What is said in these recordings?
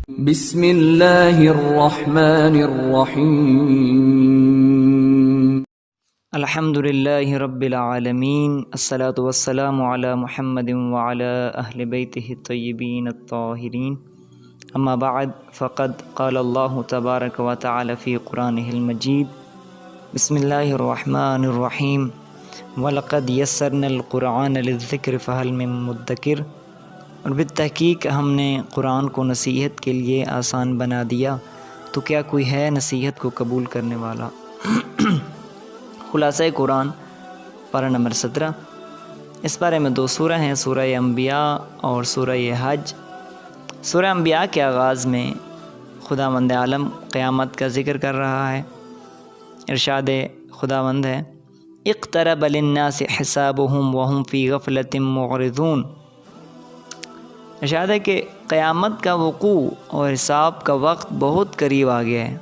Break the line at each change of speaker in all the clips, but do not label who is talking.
بسم اللہ الرحمن الرحیم
الحمد للہ رب العالمین، الصلاۃ والسلام علی محمد وعلی اہل بیتہ الطیبین الطاہرین، اما بعد فقد قال اللہ تبارک و تعالی فی قرآنہ المجید، بسم اللہ الرحمن الرحیم، وَلَقَدْ يَسَّرْنَا الْقُرْآنَ لِلذِّكْرِ فَهَلْ مِن مُدَّكِرٍ، اور بالتحقیق ہم نے قرآن کو نصیحت کے لیے آسان بنا دیا، تو کیا کوئی ہے نصیحت کو قبول کرنے والا۔ خلاصہ قرآن پارہ نمبر 17۔ اس بارے میں 2 سورہ ہیں، سورہ انبیاء اور سورہ حج۔ سورہ انبیاء کے آغاز میں خداوند عالم قیامت کا ذکر کر رہا ہے۔ ارشاد خداوند ہے، اقترب للناس حسابهم وهم فی غفلۃ معرضون۔ ارشاد ہے کہ قیامت کا وقوع اور حساب کا وقت بہت قریب آ گیا ہے،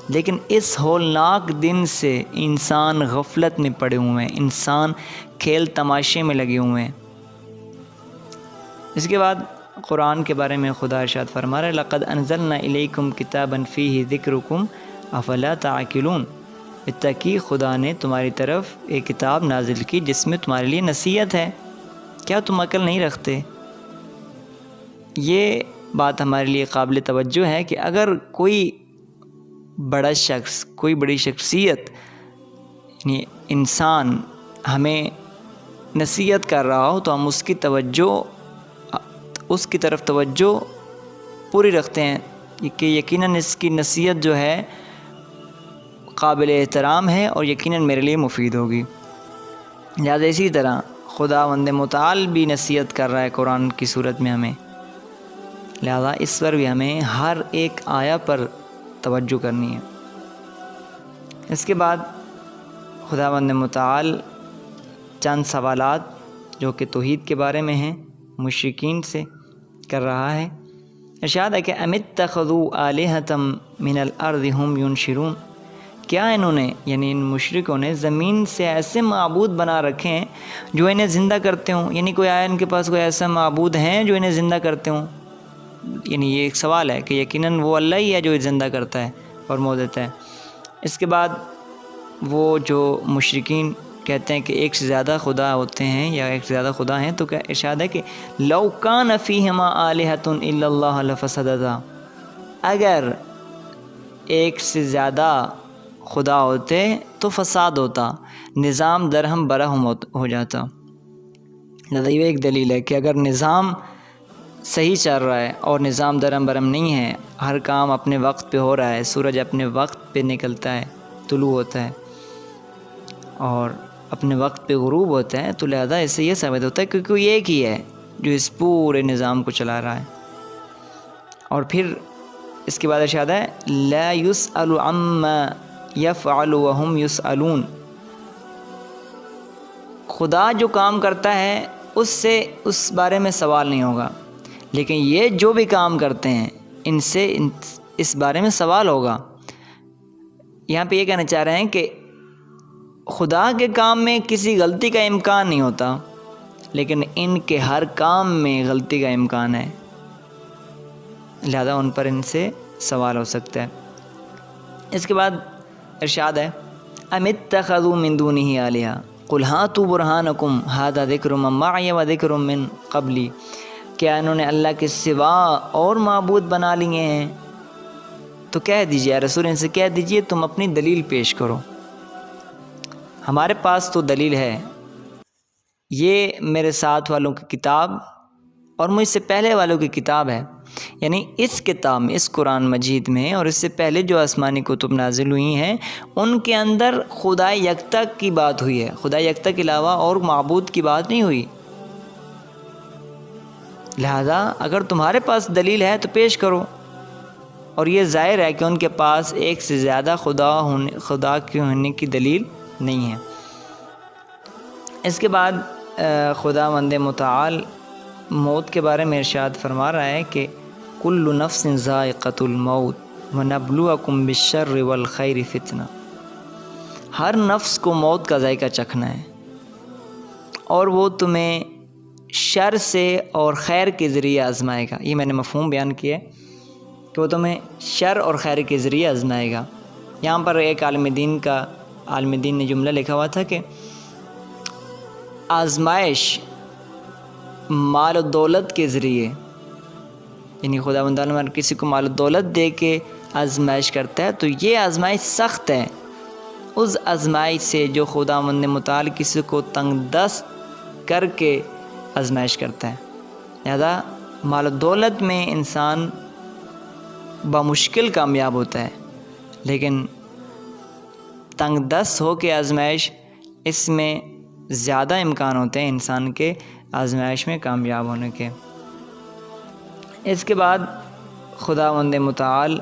لیکن اس ہولناک دن سے انسان غفلت میں پڑے ہوئے ہیں، انسان کھیل تماشے میں لگے ہوئے ہیں۔ اس کے بعد قرآن کے بارے میں خدا ارشاد فرما رہا ہے، لَقَدْ أَنزَلْنَا إِلَيْكُمْ كِتَابًا فِيهِ ذِكْرُكُمْ أَفَلَا تَعْقِلُونَ۔ بالتحقیق خدا نے تمہاری طرف ایک کتاب نازل کی جس میں تمہارے لیے نصیحت ہے، کیا تم عقل نہیں رکھتے؟ یہ بات ہمارے لیے قابل توجہ ہے کہ اگر کوئی بڑا شخص، کوئی بڑی شخصیت، یعنی انسان ہمیں نصیحت کر رہا ہو تو ہم اس کی طرف توجہ پوری رکھتے ہیں کہ یقیناً اس کی نصیحت جو ہے قابل احترام ہے اور یقیناً میرے لیے مفید ہوگی۔ لہٰذا اسی طرح خداوند متعال بھی نصیحت کر رہا ہے قرآن کی صورت میں ہمیں، لہٰذا اس پر بھی ہمیں ہر ایک آیا پر توجہ کرنی ہے۔ اس کے بعد خداوند متعال چند سوالات جو کہ توحید کے بارے میں ہیں مشرکین سے کر رہا ہے۔ ارشاد ہے کہ ام اتخذوا آلہۃ من الارض هم ینشرون، کیا انہوں نے یعنی ان مشرکوں نے زمین سے ایسے معبود بنا رکھے ہیں جو انہیں زندہ کرتے ہوں، یعنی کوئی آیا ان کے پاس کوئی ایسا معبود ہیں جو انہیں زندہ کرتے ہوں؟ یعنی یہ ایک سوال ہے کہ یقیناً وہ اللہ ہی ہے جو زندہ کرتا ہے اور موت دیتا ہے۔ اس کے بعد وہ جو مشرکین کہتے ہیں کہ ایک سے زیادہ خدا ہوتے ہیں یا ایک سے زیادہ خدا ہیں، تو کیا ارشاد ہے کہ لو کان فیہما آلہۃ الا اللہ لفسدتا، اگر ایک سے زیادہ خدا ہوتے تو فساد ہوتا، نظام درہم برہم ہو جاتا۔ لہذا یہ ایک دلیل ہے کہ اگر نظام صحیح چل رہا ہے اور نظام درہم برہم نہیں ہے، ہر کام اپنے وقت پہ ہو رہا ہے، سورج اپنے وقت پہ نکلتا ہے، طلوع ہوتا ہے اور اپنے وقت پہ غروب ہوتا ہے، تو لہذا اس سے یہ ثابت ہوتا ہے کہ کوئی ایک ہی ہے جو اس پورے نظام کو چلا رہا ہے۔ اور پھر اس کے بعد ارشاد ہے لا يسأل عما يفعل وهم يسألون، خدا جو کام کرتا ہے اس سے اس بارے میں سوال نہیں ہوگا، لیکن یہ جو بھی کام کرتے ہیں ان سے اس بارے میں سوال ہوگا۔ یہاں پہ یہ کہنا چاہ رہے ہیں کہ خدا کے کام میں کسی غلطی کا امکان نہیں ہوتا، لیکن ان کے ہر کام میں غلطی کا امکان ہے، لہذا ان پر ان سے سوال ہو سکتا ہے۔ اس کے بعد ارشاد ہے ام اتخذوا من دونہ آلہۃ قل ہاتوا برہانکم ھذا ذکر من معی و ذکر من قبلی، کیا انہوں نے اللہ کے سوا اور معبود بنا لیے ہیں؟ تو کہہ دیجیے یا رسول ان سے کہہ دیجیے تم اپنی دلیل پیش کرو، ہمارے پاس تو دلیل ہے، یہ میرے ساتھ والوں کی کتاب اور مجھ سے پہلے والوں کی کتاب ہے، یعنی اس کتاب میں، اس قرآن مجید میں اور اس سے پہلے جو آسمانی کتب نازل ہوئی ہیں ان کے اندر خدا یکتا کی بات ہوئی ہے، خدا یکتا کے علاوہ اور معبود کی بات نہیں ہوئی۔ لہذا اگر تمہارے پاس دلیل ہے تو پیش کرو، اور یہ ظاہر ہے کہ ان کے پاس ایک سے زیادہ خدا کے ہونے کی دلیل نہیں ہے۔ اس کے بعد خداوند متعال موت کے بارے میں ارشاد فرما رہا ہے کہ کل نفس ذائقۃ الموت ونبلوکم بالشر والخیر فتنہ، ہر نفس کو موت کا ذائقہ چکھنا ہے اور وہ تمہیں شر سے اور خیر کے ذریعے آزمائے گا۔ یہ میں نے مفہوم بیان کیا ہے۔ کہ وہ تمہیں شر اور خیر کے ذریعے آزمائے گا۔ یہاں پر ایک عالم دین نے جملہ لکھا ہوا تھا کہ آزمائش مال و دولت کے ذریعے، یعنی خداوند تعالیٰ اگر کسی کو مال و دولت دے کے آزمائش کرتا ہے تو یہ آزمائش سخت ہے اس آزمائش سے جو خداوند متعال کسی کو تنگ دست کر کے آزمائش کرتا ہے۔ لہذا مال و دولت میں انسان بمشکل کامیاب ہوتا ہے، لیکن تنگ دست ہو کے آزمائش، اس میں زیادہ امکان ہوتے ہیں انسان کے آزمائش میں کامیاب ہونے کے۔ اس کے بعد خداوند متعال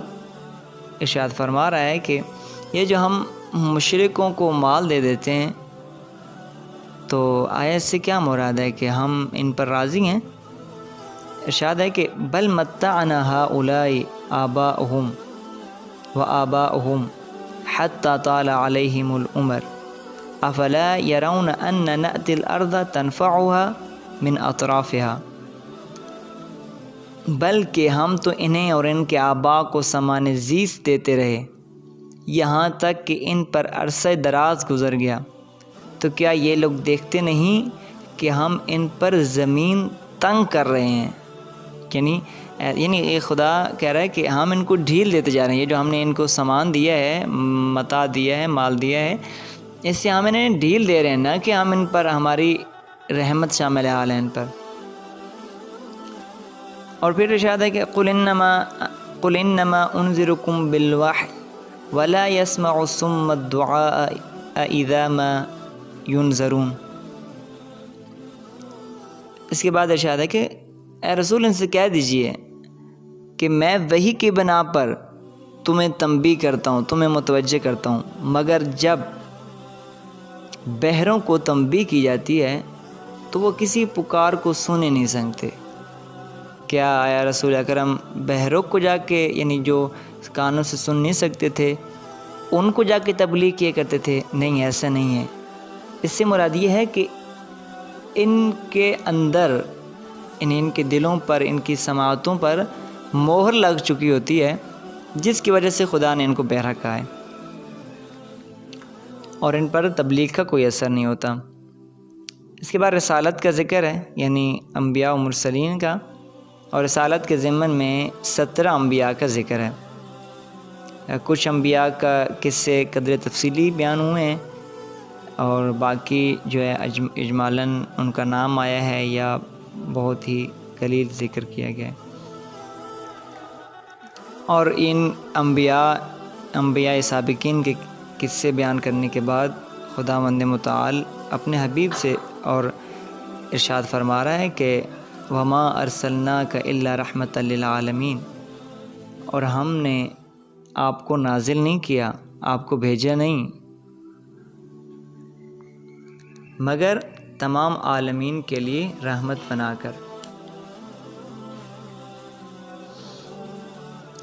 ارشاد فرما رہا ہے کہ یہ جو ہم مشرکوں کو مال دے دیتے ہیں تو آیت سے کیا مراد ہے کہ ہم ان پر راضی ہیں؟ ارشاد ہے کہ بل متعنا ہؤلاء آباءہم وآباءہم حتی طال علیہم العمر افلا یرون ان نأتی الارض تنفعها من اطرافها، بلکہ ہم تو انہیں اور ان کے آباء کو سامان زیست دیتے رہے یہاں تک کہ ان پر عرصہ دراز گزر گیا، تو کیا یہ لوگ دیکھتے نہیں کہ ہم ان پر زمین تنگ کر رہے ہیں؟ یعنی ایک خدا کہہ رہا ہے کہ ہم ان کو ڈھیل دیتے جا رہے ہیں، یہ جو ہم نے ان کو سامان دیا ہے، متاع دیا ہے، مال دیا ہے، اس سے ہم انہیں ڈھیل دے رہے ہیں، نہ کہ ہم ان پر ہماری رحمت شامل حال ہے ان پر۔ اور پھر ارشاد ہے کہ قل انما انذرکم بالوحی ولا يسمع الصم الدعاء اذا ما ينذرون۔ اس کے بعد ارشاد ہے کہ اے رسول ان سے کہہ دیجئے کہ میں وحی کی بنا پر تمہیں تنبیہ کرتا ہوں، تمہیں متوجہ کرتا ہوں، مگر جب بہروں کو تنبیہ کی جاتی ہے تو وہ کسی پکار کو سنے نہیں سکتے۔ کیا آیا رسول اکرم بہروں کو جا کے، یعنی جو کانوں سے سن نہیں سکتے تھے، ان کو جا کے تبلیغ کیا کرتے تھے؟ نہیں، ایسا نہیں ہے۔ اس سے مراد یہ ہے کہ ان کے اندر، ان کے دلوں پر، ان کی سماعتوں پر مہر لگ چکی ہوتی ہے، جس کی وجہ سے خدا نے ان کو بہرا کہا ہے، اور ان پر تبلیغ کا کوئی اثر نہیں ہوتا۔ اس کے بعد رسالت کا ذکر ہے، یعنی انبیاء و مرسلین کا، اور رسالت کے ضمن میں 17 انبیاء کا ذکر ہے۔ کچھ انبیاء کا قصے قدر تفصیلی بیان ہوئے ہیں، اور باقی جو ہے اجمالاً ان کا نام آیا ہے یا بہت ہی قلیل ذکر کیا گیا ہے۔ اور ان انبیاء سابقین کے قصے بیان کرنے کے بعد خداوند متعال اپنے حبیب سے اور ارشاد فرما رہا ہے کہ وما ارسلناک الا رحمۃ للعالمین، اور ہم نے آپ کو نازل نہیں کیا، آپ کو بھیجا نہیں، مگر تمام عالمین کے لیے رحمت بنا کر۔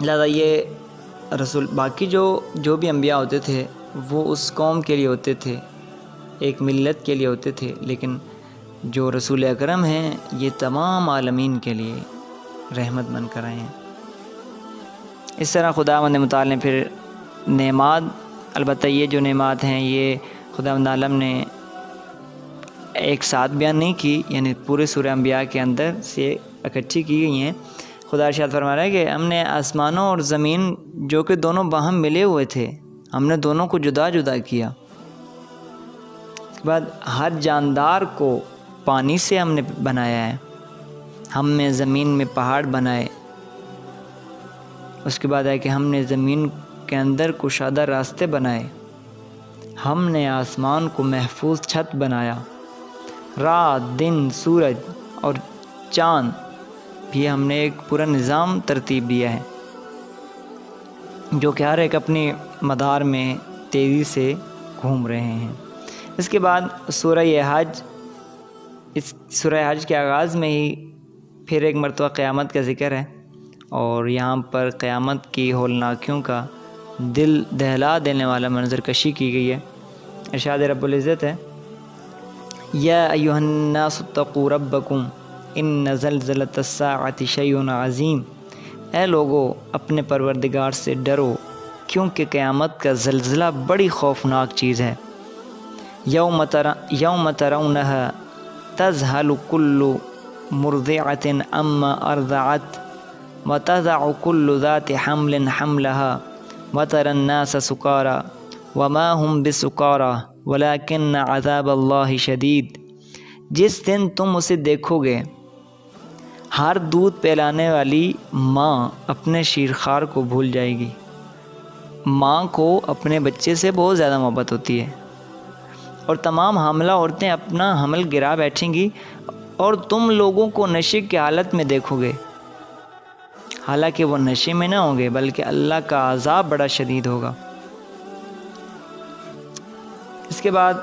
لہذا یہ رسول، باقی جو بھی انبیاء ہوتے تھے وہ اس قوم کے لیے ہوتے تھے، ایک ملت کے لیے ہوتے تھے، لیکن جو رسول اکرم ہیں یہ تمام عالمین کے لیے رحمت بن کر آئے ہیں۔ اس طرح خداوند متعال نے پھر نعمات، البتہ یہ جو نعمات ہیں یہ خداوند عالم نے ایک ساتھ بیان نہیں کی، یعنی پورے سورہ انبیاء کے اندر سے اکٹھی کی گئی ہیں۔ خدا ارشاد فرما رہا ہے کہ ہم نے آسمانوں اور زمین جو کہ دونوں باہم ملے ہوئے تھے، ہم نے دونوں کو جدا جدا کیا۔ اس کے بعد ہر جاندار کو پانی سے ہم نے بنایا ہے، ہم نے زمین میں پہاڑ بنائے۔ اس کے بعد ہے کہ ہم نے زمین کے اندر کشادہ راستے بنائے، ہم نے آسمان کو محفوظ چھت بنایا، رات، دن، سورج اور چاند بھی ہم نے ایک پورا نظام ترتیب دیا ہے، جو کہ ہر ایک اپنی مدار میں تیزی سے گھوم رہے ہیں۔ اس کے بعد سورہ حج کے آغاز میں ہی پھر ایک مرتبہ قیامت کا ذکر ہے، اور یہاں پر قیامت کی ہولناکیوں کا دل دہلا دینے والا منظر کشی کی گئی ہے۔ ارشاد رب العزت ہے یا ایھا الناس اتقوا ربکم ان زلزلۃ الساعۃ شیء عظیم اے لوگو اپنے پروردگار سے ڈرو، کیونکہ قیامت کا زلزلہ بڑی خوفناک چیز ہے۔ یوم ترونہا تذہل کل مرضعۃ عما ارضعت وتضع کل ذات حمل حملہا وتری الناس سکارا وما ہم بسکارا ولکن عذاب اللہ شدید۔ جس دن تم اسے دیکھو گے، ہر دودھ پلانے والی ماں اپنے شیرخوار کو بھول جائے گی۔ ماں کو اپنے بچے سے بہت زیادہ محبت ہوتی ہے، اور تمام حاملہ عورتیں اپنا حمل گرا بیٹھیں گی، اور تم لوگوں کو نشے کی حالت میں دیکھو گے، حالانکہ وہ نشے میں نہ ہوں گے بلکہ اللہ کا عذاب بڑا شدید ہوگا۔ اس کے بعد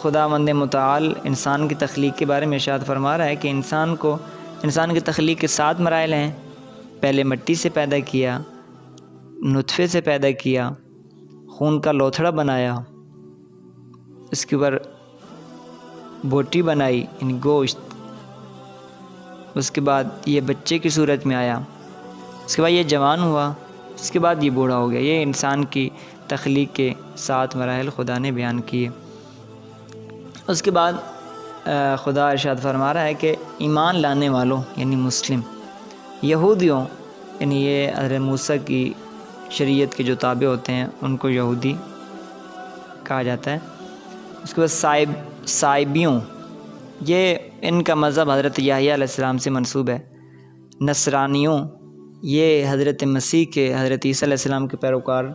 خداوند متعال انسان کی تخلیق کے بارے میں ارشاد فرما رہا ہے کہ انسان کی تخلیق کے 7 مراحل ہیں۔ پہلے مٹی سے پیدا کیا، نطفے سے پیدا کیا، خون کا لوتھڑا بنایا، اس کے اوپر بوٹی بنائی یعنی گوشت، اس کے بعد یہ بچے کی صورت میں آیا، اس کے بعد یہ جوان ہوا، اس کے بعد یہ بوڑھا ہو گیا۔ یہ انسان کی تخلیق کے 7 مراحل خدا نے بیان کیے۔ اس کے بعد خدا ارشاد فرما رہا ہے کہ ایمان لانے والوں یعنی مسلم، یہودیوں یعنی یہ حضرت موسیٰ کی شریعت کے جو تابع ہوتے ہیں ان کو یہودی کہا جاتا ہے۔ اس کے بعد صائبیوں، یہ ان کا مذہب حضرت یحییٰ علیہ السلام سے منسوب ہے۔ نصرانیوں، یہ حضرت مسیح کے حضرت عیسیٰ علیہ السلام کے پیروکار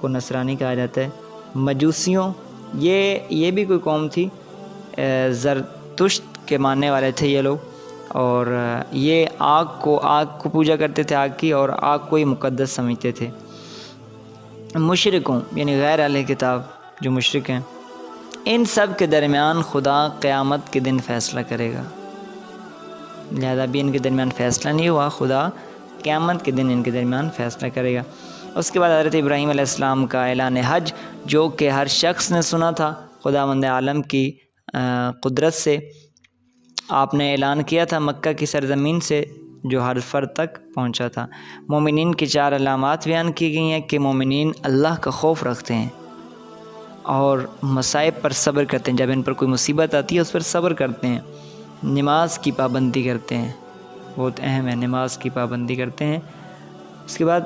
کو نصرانی کہا جاتا ہے۔ مجوسیوں، یہ بھی کوئی قوم تھی، زرتشت کے ماننے والے تھے یہ لوگ، اور یہ آگ کو پوجا کرتے تھے، آگ کی، اور آگ کو ہی مقدس سمجھتے تھے۔ مشرکوں یعنی غیر اہل کتاب جو مشرک ہیں، ان سب کے درمیان خدا قیامت کے دن فیصلہ کرے گا، لہذا بھی ان کے درمیان فیصلہ نہیں ہوا، خدا قیامت کے دن ان کے درمیان فیصلہ کرے گا۔ اس کے بعد حضرت ابراہیم علیہ السلام کا اعلان حج، جو کہ ہر شخص نے سنا تھا خداوند عالم کی قدرت سے، آپ نے اعلان کیا تھا مکہ کی سرزمین سے، جو ہر فرد تک پہنچا تھا۔ مومنین کی 4 علامات بیان کی گئی ہیں کہ مومنین اللہ کا خوف رکھتے ہیں اور مصائب پر صبر کرتے ہیں، جب ان پر کوئی مصیبت آتی ہے اس پر صبر کرتے ہیں، نماز کی پابندی کرتے ہیں، بہت اہم ہے، نماز کی پابندی کرتے ہیں۔ اس کے بعد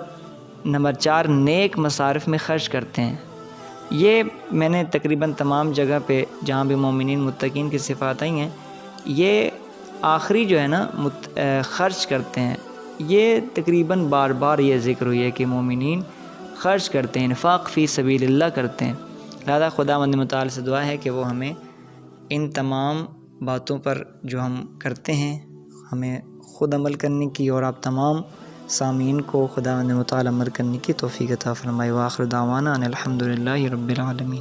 نمبر 4 نیک مصارف میں خرچ کرتے ہیں۔ یہ میں نے تقریباً تمام جگہ پہ جہاں بھی مومنین متقین کی صفات آئی ہیں، یہ آخری جو ہے نا خرچ کرتے ہیں، یہ تقریباً بار بار یہ ذکر ہوئی ہے کہ مومنین خرچ کرتے ہیں، انفاق فی سبیل اللہ کرتے ہیں۔ لہذا خداوند متعال سے دعا ہے کہ وہ ہمیں ان تمام باتوں پر جو ہم کرتے ہیں ہمیں خود عمل کرنے کی، اور آپ تمام سامعین کو خداوند متعال عمل کرنے کی توفیق عطا فرمائے۔ وآخر دعوانا ان الحمدللہ رب العالمین۔